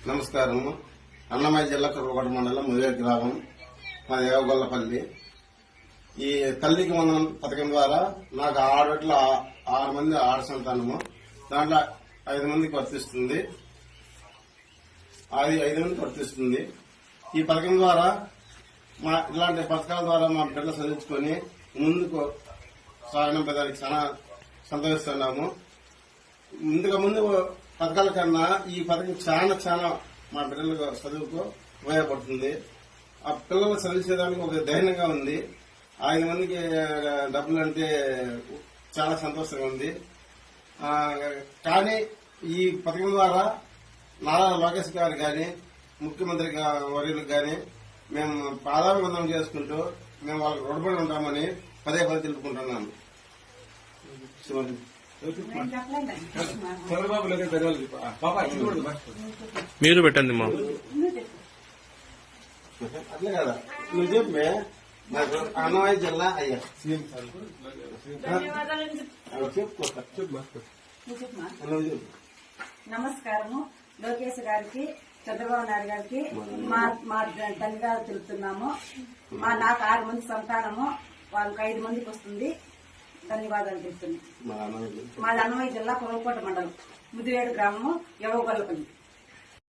నమస్కారం. అన్నమయ్య జిల్లా కుర్రకోట మండలం ముదివేడు గ్రామం, మా దేవగొల్లపల్లి. ఈ తల్లికి వందనం పథకం ద్వారా నాకు ఆడబిడ్డలు 6 మంది ఆడ సంతానము. దాంట్లో 5 మందికి వర్తిస్తుంది. అది 5 మందికి వర్తిస్తుంది. ఈ పథకం ద్వారా ఇలాంటి పథకాల ద్వారా మా బిడ్డలు చదివించుకొని ముందుకు సాగడం పెదానికి చాలా సంతోషిస్తున్నాము. ముందు పథకాల కన్నా ఈ పథకం చాలా మా బిడ్డలకు చదువుకు ఉపయోగపడుతుంది. ఆ పిల్లలు చదివించేదానికి ఒక ధైర్యంగా ఉంది. 5 మందికి డబ్బులు అంటే చాలా సంతోషంగా ఉంది. కానీ ఈ పథకం ద్వారా నారా లోకేష్ గారు గాని, ముఖ్యమంత్రి వర్యులకు గాని మేము పాదాభివందనం చేసుకుంటూ మేము వాళ్ళకి రుణపడి ఉంటామని పదే తెలుపుకుంటున్నాము. మీరు పెట్టండి మా అట్లే కదా నువ్వు చెప్పే నాకు అన్నమయ్య జిల్లా అయ్యా నమస్కారము. లోకేష్ గారికి, చంద్రబాబు నాయుడు గారికి మా తల్లిగా తెలుపుతున్నాము. నాకు 6 మంది సంతానము, వాళ్ళకి 5 మందికి వస్తుంది. ధన్యవాదాలు తెలుపుతున్నాం. మాది అన్నమయ్య జిల్లా కుర్రకోట మండలం, ముదివేడు గ్రామము, యవగొల్లపల్లి.